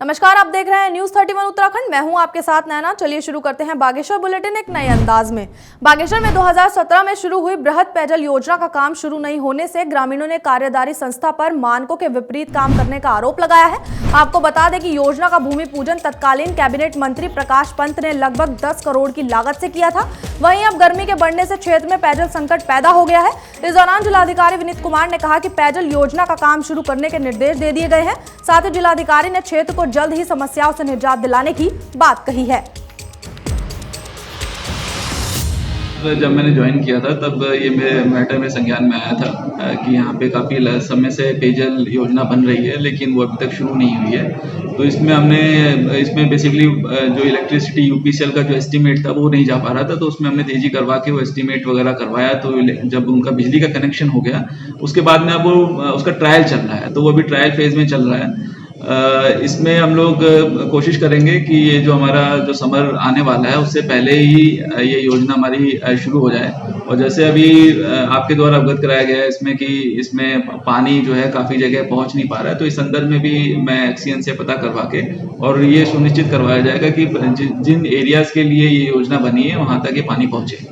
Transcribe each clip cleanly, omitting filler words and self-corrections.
नमस्कार, आप देख रहे हैं न्यूज 31 उत्तराखंड। मैं हूं आपके साथ नैना। चलिए शुरू करते हैं बागेश्वर बुलेटिन एक नए अंदाज में। बागेश्वर में 2017 में शुरू हुई बृहद पेयजल योजना का काम शुरू नहीं होने से ग्रामीणों ने कार्यदारी संस्था पर मानकों के विपरीत काम करने का आरोप लगाया है। आपको बता दें कि योजना का भूमि पूजन तत्कालीन कैबिनेट मंत्री प्रकाश पंत ने लगभग 10 करोड़ की लागत से किया था। वहीं अब गर्मी के बढ़ने से क्षेत्र में पेयजल संकट पैदा हो गया है। इस दौरान जिलाधिकारी विनीत कुमार ने कहा कि पेयजल योजना का काम शुरू करने के निर्देश दे दिए गए हैं। साथ ही जिलाधिकारी ने क्षेत्र को जल्द ही समस्याओं से निजात दिलाने की बात कही है। जब मैंने ज्वाइन किया था तब ये मेरे मैटर में संज्ञान में आया था कि यहाँ पे काफ़ी समय से पेयजल योजना बन रही है लेकिन वो अभी तक शुरू नहीं हुई है। तो इसमें बेसिकली जो इलेक्ट्रिसिटी यूपीसीएल का जो एस्टीमेट था वो नहीं जा पा रहा था, तो उसमें हमने तेजी करवा के वो एस्टीमेट वगैरह करवाया। तो जब उनका बिजली का कनेक्शन हो गया उसके बाद में अब वो उसका ट्रायल चल रहा है, तो वो अभी ट्रायल फेज में चल रहा है। इसमें हम लोग कोशिश करेंगे कि ये जो हमारा जो समर आने वाला है उससे पहले ही ये योजना हमारी शुरू हो जाए। और जैसे अभी आपके द्वारा अवगत कराया गया है इसमें कि इसमें पानी जो है काफ़ी जगह पहुंच नहीं पा रहा है, तो इस संदर्भ में भी मैं एक्सीएन से पता करवा के और ये सुनिश्चित करवाया जाएगा कि जिन एरियाज़ के लिए ये योजना बनी है वहाँ तक ये पानी पहुँचे।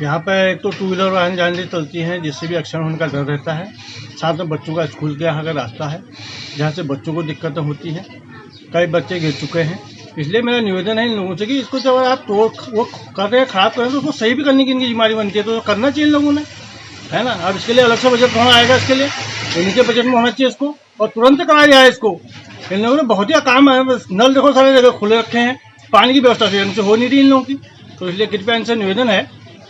यहाँ पर एक तो टू व्हीलर वाहन जाने चलती हैं जिससे भी एक्सीडेंट होने का डर रहता है। साथ में बच्चों का स्कूल के यहाँ का रास्ता है जहाँ से बच्चों को दिक्कतें होती हैं। कई बच्चे गिर चुके हैं, इसलिए मेरा निवेदन है इन लोगों से कि इसको जब आप वो कर रहे हैं खराब कर रहे हैं तो उसको सही भी करने की इनकी जिम्मेदारी बनती है, तो करना चाहिए इन लोगों ने, है ना। अब इसके लिए अलग से बजट कहाँ आएगा, इसके लिए इनके बजट में होना चाहिए इसको और तुरंत कराया जाए इसको। इन लोगों ने बहुत ही काम है, नल देखो सारे जगह खुले रखे हैं, पानी की व्यवस्था सही ढंग से हो नहीं रही इन लोगों की। तो इसलिए कृपया इनसे निवेदन है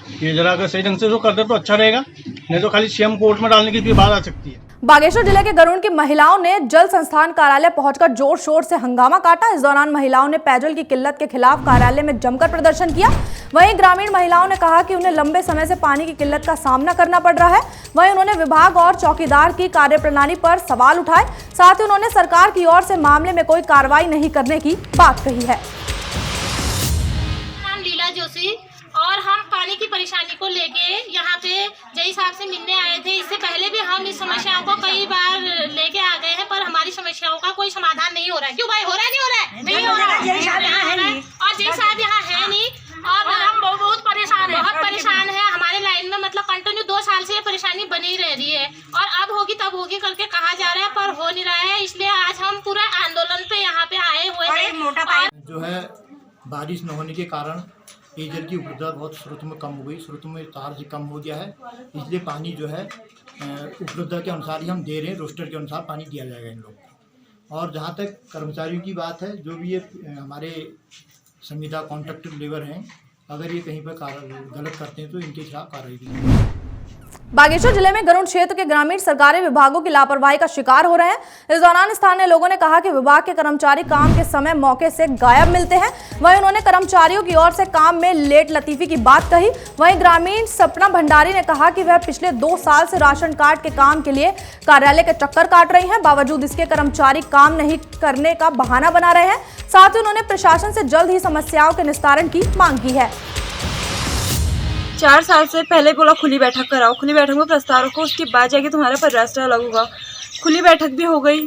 कि जरा अगर सही ढंग से जो कर दे तो अच्छा रहेगा, नहीं तो खाली सीएम कोर्ट में डालने की भी बात आ सकती है। बागेश्वर जिले के गरुड़ की महिलाओं ने जल संस्थान कार्यालय पहुंचकर जोर शोर से हंगामा काटा। इस दौरान महिलाओं ने पेयजल की किल्लत के खिलाफ कार्यालय में जमकर प्रदर्शन किया। वहीं ग्रामीण महिलाओं ने कहा कि उन्हें लंबे समय से पानी की किल्लत का सामना करना पड़ रहा है। वहीं उन्होंने विभाग और चौकीदार की कार्यप्रणाली पर सवाल उठाए। साथ ही उन्होंने सरकार की ओर से मामले में कोई कार्रवाई नहीं करने की बात कही है। नाम लीला जोशी और हम पानी की परेशानी को लेके यहाँ पे जय साहब से मिलने आए थे। इससे पहले भी हम इस समस्याओं को कई बार लेके आ गए हैं, पर हमारी समस्याओं का कोई समाधान नहीं हो रहा है। क्यों भाई, हो रहा है नहीं हो रहा है? नहीं हो रहा है। जय साहब यहाँ है नहीं और जय साहब यहाँ है नहीं और हम बहुत परेशान है। हमारे लाइन में मतलब कंटिन्यू 2 साल से ये परेशानी बनी रह रही है और अब होगी तब होगी करके कहा जा रहा है, पर हो नहीं रहा है। इसलिए आज हम पूरा आंदोलन पे यहाँ पे आए हुए हैं। जो है बारिश न होने के कारण पेयजल की उपलब्धता बहुत स्रोतों में कम हो गई, स्रोतों में तार से कम हो गया है। इसलिए पानी जो है उपलब्धता के अनुसार ही हम दे रहे हैं, रोस्टर के अनुसार पानी दिया जाएगा इन लोगों को। और जहाँ तक कर्मचारियों की बात है, जो भी ये हमारे संविदा कॉन्ट्रैक्टर लेबर हैं, अगर ये कहीं पर गलत करते हैं तो इनके खिलाफ कार्रवाई की। बागेश्वर जिले में गरुड़ क्षेत्र के ग्रामीण सरकारी विभागों की लापरवाही का शिकार हो रहे हैं। इस दौरान स्थानीय लोगों ने कहा कि विभाग के कर्मचारी काम के समय मौके से गायब मिलते हैं। वहीं उन्होंने कर्मचारियों की ओर से काम में लेट लतीफी की बात कही। वहीं ग्रामीण सपना भंडारी ने कहा कि वह पिछले 2 साल से राशन कार्ड के काम के लिए कार्यालय के चक्कर काट रही हैं। बावजूद इसके कर्मचारी काम नहीं करने का बहाना बना रहे हैं। साथ ही उन्होंने प्रशासन से जल्द ही समस्याओं के निस्तारण की मांग की है। 4 साल से पहले बोला खुली बैठक कराओ, खुली बैठक में प्रस्ताव रखो, उसके बाद जाके तुम्हारा पदराष्ट्र अलग होगा। खुली बैठक भी हो गई,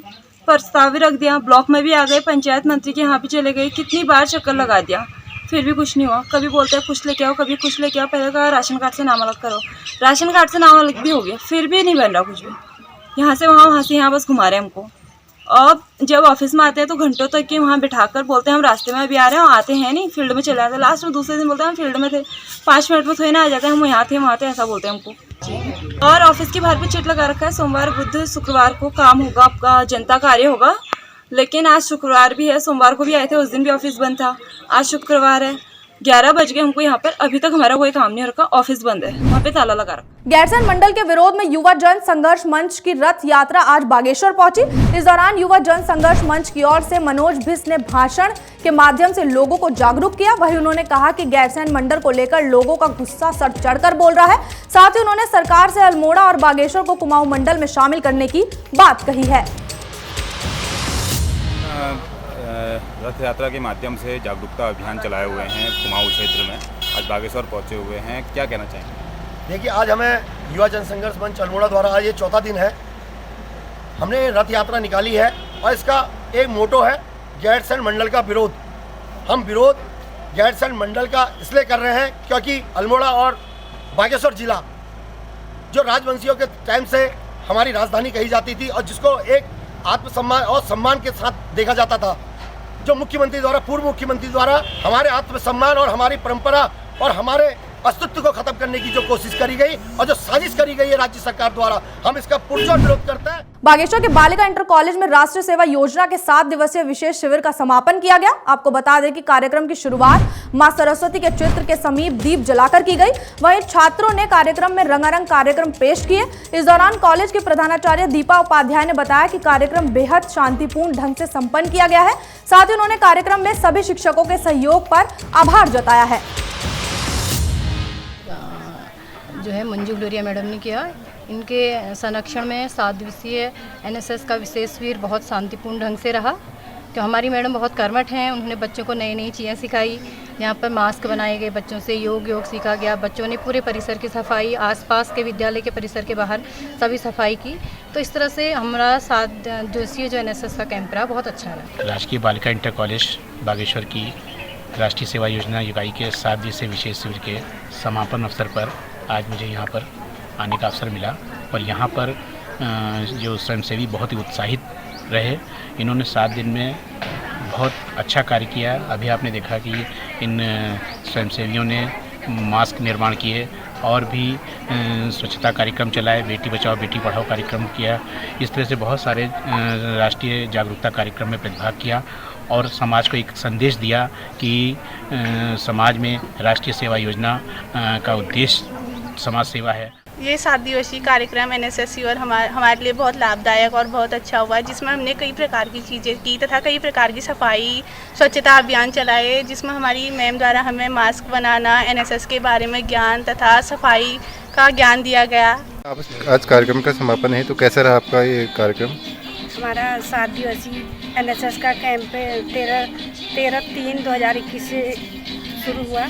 प्रस्ताव भी रख दिया, ब्लॉक में भी आ गए, पंचायत मंत्री के यहाँ भी चले गए, कितनी बार चक्कर लगा दिया, फिर भी कुछ नहीं हुआ। कभी बोलते हैं कुछ लेके आओ, कभी कुछ लेके आओ। पहले कहा राशन कार्ड से नाम अलग करो, राशन कार्ड से नाम अलग भी हो गया, फिर भी नहीं बन रहा कुछ भी। यहाँ से यहाँ बस घुमा रहे हैं हमको। अब जब ऑफिस में आते हैं तो घंटों तक के वहाँ बिठाकर बोलते हैं हम रास्ते में अभी आ रहे हैं, आते हैं नहीं, फील्ड में चले जाते हैं। लास्ट में दूसरे दिन बोलते हैं हम फील्ड में थे, 5 मिनट में थोड़ी ना आ जाते हैं, हम यहाँ थे वहाँ थे, ऐसा बोलते हैं हमको। और ऑफिस के बाहर पे चिट लगा रखा है, सोमवार बुध शुक्रवार को काम होगा, आपका जनता कार्य होगा। लेकिन आज शुक्रवार भी है, सोमवार को भी आए थे, उस दिन भी ऑफिस बंद था। आज शुक्रवार है, 11 बज गए हमको यहाँ पर, अभी तक हमारा कोई काम नहीं हो रखा, ऑफिस बंद है, वहाँ पे ताला लगा रखा। गैरसैंण मंडल के विरोध में युवा जन संघर्ष मंच की रथ यात्रा आज बागेश्वर पहुंची। इस दौरान युवा जन संघर्ष मंच की ओर से मनोज भिस ने भाषण के माध्यम से लोगों को जागरूक किया। वहीं उन्होंने कहा कि गैरसैंण मंडल को लेकर लोगों का गुस्सा सर चढ़कर बोल रहा है। साथ ही उन्होंने सरकार से अल्मोड़ा और बागेश्वर को कुमाऊं मंडल में शामिल करने की बात कही है। रथ यात्रा के माध्यम से जागरूकता अभियान चलाए हुए हैं कुमाऊं क्षेत्र में, आज बागेश्वर पहुंचे हुए हैं, क्या कहना चाहेंगे? देखिए, आज हमें युवा जनसंघर्ष मंच अल्मोड़ा द्वारा आज ये 4था दिन है, हमने रथ यात्रा निकाली है और इसका एक मोटो है गैरसैंण मंडल का विरोध। हम विरोध गैरसैंण मंडल का इसलिए कर रहे हैं क्योंकि अल्मोड़ा और बागेश्वर जिला जो राजवंशियों के टाइम से हमारी राजधानी कही जाती थी और जिसको एक आत्मसम्मान और सम्मान के साथ देखा जाता था, जो मुख्यमंत्री द्वारा, पूर्व मुख्यमंत्री द्वारा हमारे आत्मसम्मान और हमारी परंपरा और हमारे अस्तित्व को खत्म करने की जो कोशिश करी गई और जो साजिश करी गई है राज्य सरकार द्वारा, हम इसका पुरजोर विरोध करते हैं। बागेश्वर के बालिका इंटर कॉलेज में राष्ट्रीय सेवा योजना के 7 दिवसीय विशेष शिविर का समापन किया गया। आपको बता दें कि कार्यक्रम की शुरुआत मां सरस्वती के चित्र के समीप दीप जलाकर की गई। वहीं छात्रों ने कार्यक्रम में रंगारंग कार्यक्रम पेश किए। इस दौरान कॉलेज के प्रधानाचार्य दीपा उपाध्याय ने बताया कि कार्यक्रम बेहद शांतिपूर्ण ढंग से संपन्न किया गया है। साथ ही उन्होंने कार्यक्रम में सभी शिक्षकों के सहयोग पर आभार जताया है। जो है मंजू ग्लोरिया मैडम ने किया। इनके संरक्षण में 7 दिवसीय एनएसएस का विशेष शिविर बहुत शांतिपूर्ण ढंग से रहा। तो हमारी मैडम बहुत कर्मठ हैं, उन्होंने बच्चों को नई नई चीज़ें सिखाई। यहाँ पर मास्क बनाए गए, बच्चों से योग सीखा गया। बच्चों ने पूरे परिसर की सफाई, आसपास के विद्यालय के परिसर के बाहर सभी सफाई की। तो इस तरह से हमारा 7 दिवसीय जो एनएसएस का कैंप रहा बहुत अच्छा रहा। राजकीय बालिका इंटर कॉलेज बागेश्वर की राष्ट्रीय सेवा योजना इकाई के 7 दिवसीय विशेष शिविर के समापन अवसर पर आज मुझे यहाँ पर आने का अवसर मिला और यहाँ पर जो स्वयंसेवी बहुत ही उत्साहित रहे। इन्होंने 7 दिन में बहुत अच्छा कार्य किया। अभी आपने देखा कि इन स्वयंसेवियों ने मास्क निर्माण किए और भी स्वच्छता कार्यक्रम चलाए, बेटी बचाओ बेटी पढ़ाओ कार्यक्रम किया। इस तरह से बहुत सारे राष्ट्रीय जागरूकता कार्यक्रम में प्रतिभाग किया और समाज को एक संदेश दिया कि समाज में राष्ट्रीय सेवा योजना का उद्देश्य समाज सेवा है। ये 7 दिवसीय कार्यक्रम एनएसएस और हमारे लिए बहुत लाभदायक और बहुत अच्छा हुआ, जिसमें हमने कई प्रकार की चीज़ें की तथा कई प्रकार की सफाई स्वच्छता अभियान चलाए, जिसमें हमारी मैम द्वारा हमें मास्क बनाना, एनएसएस के बारे में ज्ञान तथा सफाई का ज्ञान दिया गया। आज कार्यक्रम का समापन है, तो कैसा रहा आपका ये कार्यक्रम? हमारा 7 दिवसीय एनएसएस का कैंप 13/3/2021 से शुरू हुआ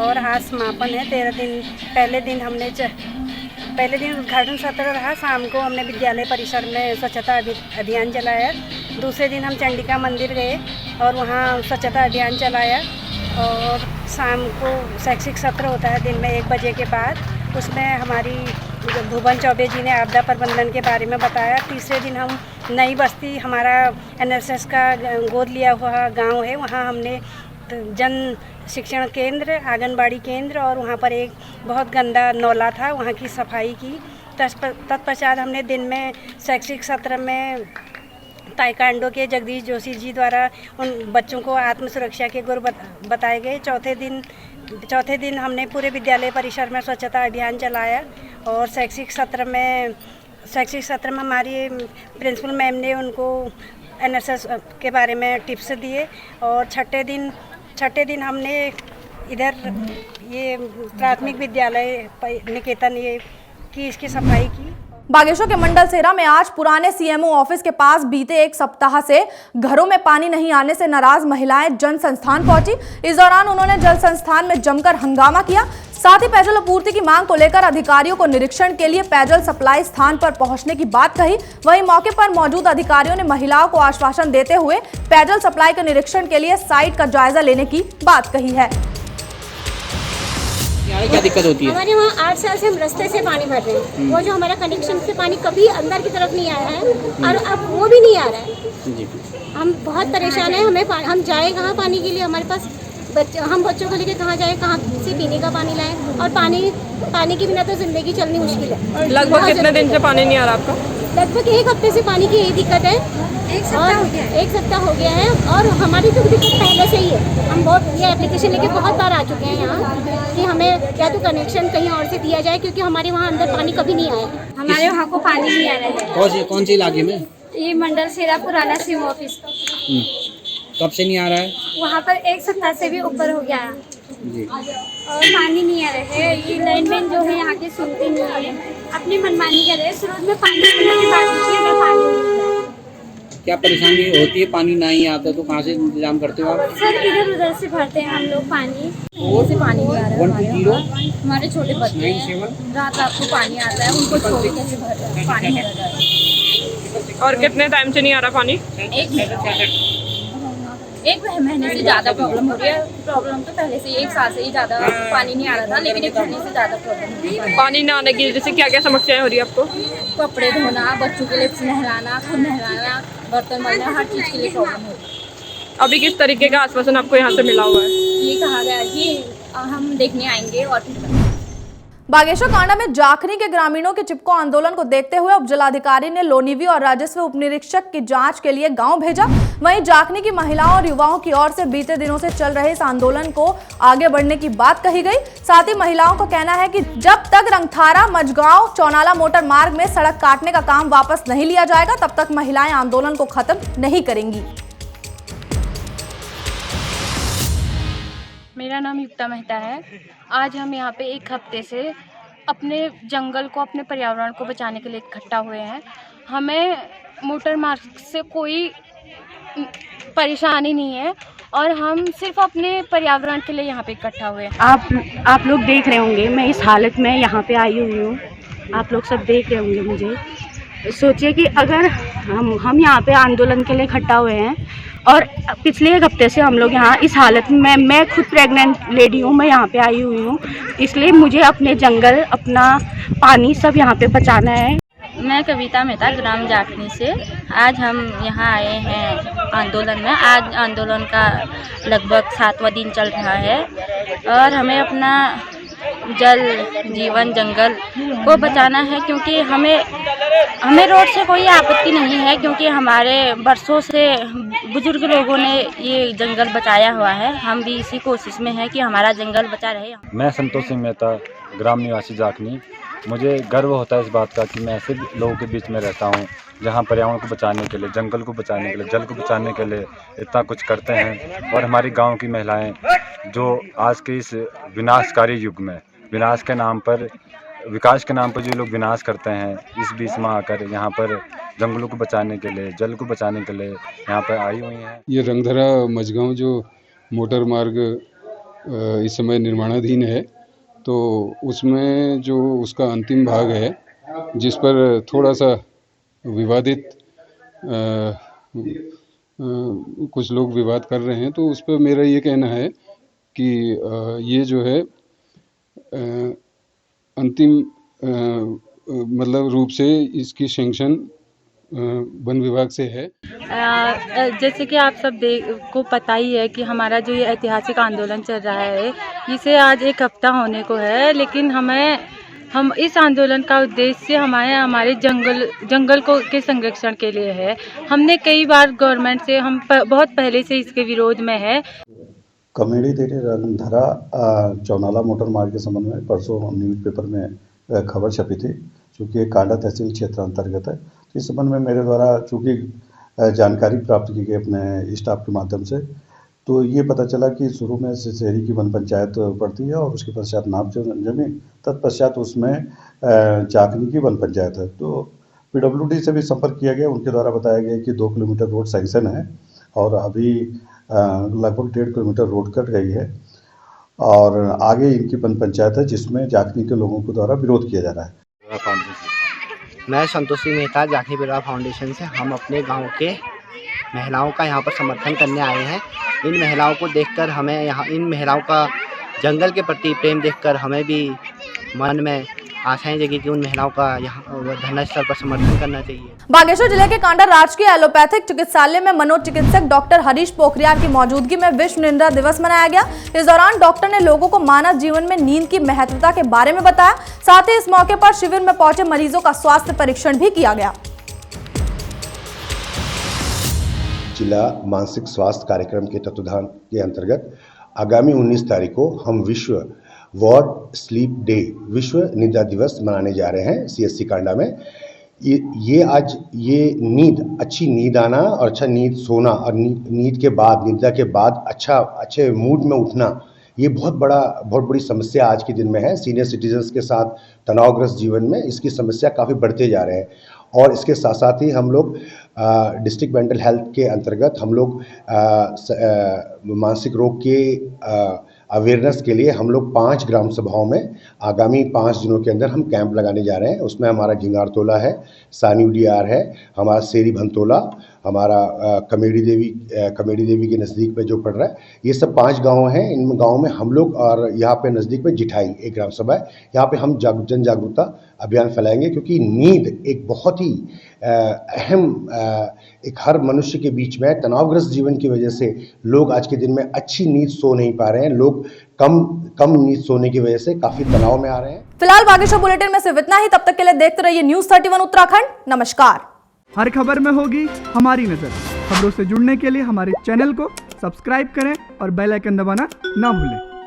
और आज समापन है। 13 दिन पहले दिन उद्घाटन सत्र रहा। शाम को हमने विद्यालय परिसर में स्वच्छता अभियान चलाया। दूसरे दिन हम चंडिका मंदिर गए और वहाँ स्वच्छता अभियान चलाया और शाम को शैक्षिक सत्र होता है दिन में 1 बजे के बाद। उसमें हमारी भुवन चौबे जी ने आपदा प्रबंधन के बारे में बताया। तीसरे दिन हम नई बस्ती, हमारा एनएसएस का गोद लिया हुआ गांव है, वहाँ हमने जन शिक्षण केंद्र, आंगनबाड़ी केंद्र और वहाँ पर एक बहुत गंदा नौला था, वहाँ की सफाई की। तत्पश्चात हमने दिन में शैक्षिक सत्र में ताइक्वांडो के जगदीश जोशी जी द्वारा उन बच्चों को आत्म सुरक्षा के गुर बताए गए। चौथे दिन हमने पूरे विद्यालय परिसर में स्वच्छता अभियान चलाया और शैक्षिक सत्र में हमारी प्रिंसिपल मैम ने उनको एनएसएस के बारे में टिप्स दिए और छठे दिन हमने इधर ये प्राथमिक विद्यालय निकेतन की इसकी सफाई की। बागेश्वर के मंडल सेरा में आज पुराने सीएमओ ऑफिस के पास बीते 1 सप्ताह से घरों में पानी नहीं आने से नाराज महिलाएं जल संस्थान पहुंची। इस दौरान उन्होंने जल संस्थान में जमकर हंगामा किया। साथ ही पेयजल आपूर्ति की मांग को लेकर अधिकारियों को निरीक्षण के लिए पेयजल सप्लाई स्थान पर पहुंचने की बात कही। वहीं मौके पर मौजूद अधिकारियों ने महिलाओं को आश्वासन देते हुए पेयजल सप्लाई के निरीक्षण के लिए साइट का जायजा लेने की बात कही है। क्या दिक्कत होती है? हमारे वहाँ 8 साल से हम रास्ते से पानी भर रहे हैं। वो जो हमारा कनेक्शन से पानी कभी अंदर की तरफ नहीं आया है और अब वो भी नहीं आ रहा है जी। हम बहुत परेशान हैं। हम जाए कहाँ पानी के लिए? हमारे पास हम बच्चों को लेकर कहाँ जाए, कहाँ से पीने का पानी लाएं? और पानी के बिना तो जिंदगी चलनी मुश्किल है। लगभग कितने दिन से पानी नहीं आ रहा आपका? लगभग 1 हफ्ते से पानी की यही दिक्कत है। 1 सप्ताह हो गया है और हमारी तो दिक्कत पहले से ही है। हम ये एप्लीकेशन लेके बहुत बार आ चुके हैं यहाँ कि हमें या तो कनेक्शन कहीं और से दिया जाए, क्योंकि हमारे वहाँ अंदर पानी कभी नहीं आया। हमारे वहाँ को पानी नहीं आ रहा है। कौन सी इलाके में? ये मंडल सेरा पुराना सीएमओ ऑफिस कब से नहीं आ रहा है? वहाँ पर 1 सप्ताह से भी ऊपर हो गया है जी। और पानी नहीं आ रहे है। ये लाइनमैन जो है यहाँ के सुनते नहीं है, अपनी मनमानी कर रहे हैं। शुरू में पानी आने के बाद पानी नहीं आता है। क्या परेशानी होती है? पानी नहीं आता तो कहाँ से इंतजाम करते हो आप? सर इधर उधर से भरते हैं हम लोग पानी, से पानी नहीं आ रहा है। 120 हमारे छोटे बच्चे हैं, रात को पानी आता है, उनको छोड़ कैसे भर रहे हैं? पानी भर रहा है। और कितने टाइम से नहीं आ रहा पानी? 1 महीना। एक महीने से ज़्यादा प्रॉब्लम हो रही है। प्रॉब्लम तो पहले से 1 साल से ही ज़्यादा पानी नहीं आ रहा था, लेकिन 1 महीने से ज़्यादा प्रॉब्लम हो रही है। पानी न आने की वजह से क्या क्या समस्याएं हो रही है आपको? कपड़े धोना, बच्चों के लिए नहलाना, खुद नहलाना, बर्तन मलना, हर चीज़ के लिए प्रॉब्लम हो रही है। अभी किस तरीके का आश्वासन आपको यहाँ से मिला हुआ है? ये कहा गया है कि हम देखने आएंगे और फिर बागेश्वर कांडा में जाखनी के ग्रामीणों के चिपको आंदोलन को देखते हुए उपजिलाधिकारी ने लोनीवी और राजस्व उपनिरीक्षक की जांच के लिए गांव भेजा। वहीं जाखनी की महिलाओं और युवाओं की ओर से बीते दिनों से चल रहे इस आंदोलन को आगे बढ़ने की बात कही गई। साथ ही महिलाओं का कहना है कि जब तक रंगथारा मजगांव चौनाला मोटर मार्ग में सड़क काटने का काम वापस नहीं लिया जाएगा, तब तक महिलाएं आंदोलन को खत्म नहीं करेंगी। मेरा नाम युक्ता मेहता है। आज हम यहाँ पे 1 हफ्ते से अपने जंगल को, अपने पर्यावरण को बचाने के लिए इकट्ठा हुए हैं। हमें मोटर मार्ग से कोई परेशानी नहीं है और हम सिर्फ अपने पर्यावरण के लिए यहाँ पे इकट्ठा हुए हैं। आप लोग देख रहे होंगे, मैं इस हालत में यहाँ पे आई हुई हूँ। आप लोग सब देख रहे होंगे मुझे। सोचिए कि अगर हम यहाँ पे आंदोलन के लिए इकट्ठा हुए हैं और पिछले 1 हफ्ते से हम लोग यहाँ इस हालत में, मैं खुद प्रेग्नेंट लेडी हूँ, मैं यहाँ पे आई हुई हूँ, इसलिए मुझे अपने जंगल, अपना पानी सब यहाँ पे बचाना है। मैं कविता मेहता, ग्राम जाखनी से। आज हम यहाँ आए हैं आंदोलन में। आज आंदोलन का लगभग 7वां दिन चल रहा है और हमें अपना जल, जीवन, जंगल को बचाना है, क्योंकि हमें रोड से कोई आपत्ति नहीं है, क्योंकि हमारे बरसों से बुजुर्ग लोगों ने ये जंगल बचाया हुआ है। हम भी इसी कोशिश में हैं कि हमारा जंगल बचा रहे। मैं संतोष सिंह मेहता, ग्राम निवासी जाखनी। मुझे गर्व होता है इस बात का कि मैं ऐसे लोगों के बीच में रहता हूँ जहाँ पर्यावरण को बचाने के लिए, जंगल को बचाने के लिए, जल को बचाने के लिए इतना कुछ करते हैं। और हमारी गांव की महिलाएं जो आज के इस विनाशकारी युग में विनाश के नाम पर, विकास के नाम पर जो लोग विनाश करते हैं, इस बीच में आकर यहाँ पर जंगलों को बचाने के लिए, जल को बचाने के लिए यहाँ पर आई हुई हैं। ये रंगधरा मजगांव जो मोटर मार्ग इस समय निर्माणाधीन है, तो उसमें जो उसका अंतिम भाग है, जिस पर थोड़ा सा विवादित कुछ लोग विवाद कर रहे हैं, तो उस पर मेरा ये कहना है कि ये जो है अंतिम मतलब रूप से इसकी सैंक्शन वन विभाग से है। जैसे कि आप सब को पता ही है कि हमारा जो ये ऐतिहासिक आंदोलन चल रहा है, इसे आज 1 हफ्ता होने को है, लेकिन हम इस आंदोलन का उद्देश्य हमारे जंगल को के संरक्षण के लिए है। हमने कई बार गवर्नमेंट से, हम बहुत पहले से इसके विरोध में है। कमेडी तेरे रंगधरा चौनाला मोटर मार्ग के संबंध में परसों न्यूज़पेपर में खबर छपी थी, चूँकि कांडा तहसील क्षेत्र अंतर्गत है। तो इस संबंध में मेरे द्वारा चूँकि जानकारी प्राप्त की गई अपने स्टाफ के माध्यम से, तो ये पता चला कि शुरू में सिसेरी की वन पंचायत पड़ती है और उसके पश्चात नाप जमीन, तत्पश्चात उसमें जाखनी की वन पंचायत है। तो PWD से भी संपर्क किया गया, उनके द्वारा बताया गया कि 2 किलोमीटर रोड सैंक्शन है और अभी लगभग 1.5 किलोमीटर रोड कट गई है और आगे इनकी वन पंचायत है, जिसमें जाखनी के लोगों के द्वारा विरोध किया जा रहा है। मैं संतोष सिंह मेहता, जाखनी बिरला फाउंडेशन से। हम अपने गांव के महिलाओं का यहाँ पर समर्थन करने आए हैं। इन महिलाओं को देखकर हमें इन महिलाओं का जंगल के प्रति प्रेम देखकर हमें भी मन में आशाएं जगी कि उन महिलाओं का यहाँ धरना स्थल पर समर्थन करना चाहिए। बागेश्वर जिले के कांडा राजकीय एलोपैथिक चिकित्सालय में मनोचिकित्सक डॉक्टर हरीश पोखरियाल की मौजूदगी में विश्व निद्रा दिवस मनाया गया। इस दौरान डॉक्टर ने लोगों को मानव जीवन में नींद की महत्वता के बारे में बताया। साथ ही इस मौके पर शिविर में पहुंचे मरीजों का स्वास्थ्य परीक्षण भी किया गया। जिला मानसिक स्वास्थ्य कार्यक्रम के तत्वाधान के अंतर्गत आगामी 19 तारीख को हम विश्व वर्ल्ड स्लीप डे, विश्व निद्रा दिवस मनाने जा रहे हैं CSC कांडा में। ये आज नींद, अच्छी नींद आना और अच्छा नींद सोना और नींद के बाद, निद्रा के बाद अच्छे मूड में उठना, ये बहुत बड़ी समस्या आज के दिन में है। सीनियर सिटीजन्स के साथ तनावग्रस्त जीवन में इसकी समस्या काफ़ी बढ़ते जा रहे हैं। और इसके साथ साथ ही हम लोग डिस्ट्रिक्ट मेंटल हेल्थ के अंतर्गत हम लोग मानसिक रोग के अवेयरनेस के लिए हम लोग 5 ग्राम सभाओं में आगामी 5 दिनों के अंदर हम कैंप लगाने जा रहे हैं। उसमें हमारा झिंगारतोला है, सानी उडियार है, हमारा सेरी भंतोला हमारा कमेडी देवी के नज़दीक में जो पड़ रहा है, ये सब 5 गांव हैं। इन गाँव में हम लोग और यहाँ पे नज़दीक में जिठाई एक ग्राम सभा है, यहाँ पे हम जन जागरूकता अभियान फैलाएंगे, क्योंकि नींद एक बहुत ही अहम एक हर मनुष्य के बीच में तनावग्रस्त जीवन की वजह से लोग आज के दिन में अच्छी नींद सो नहीं पा रहे हैं। लोग कम नींद सोने की वजह से काफ़ी तनाव में आ रहे हैं। फिलहाल बागेश्वर बुलेटिन में सिर्फ इतना ही। तब तक के लिए देखते रहिए न्यूज़ 31 उत्तराखंड। नमस्कार। हर खबर में होगी हमारी नजर। खबरों से जुड़ने के लिए हमारे चैनल को सब्सक्राइब करें और बेल आइकन दबाना ना भूलें।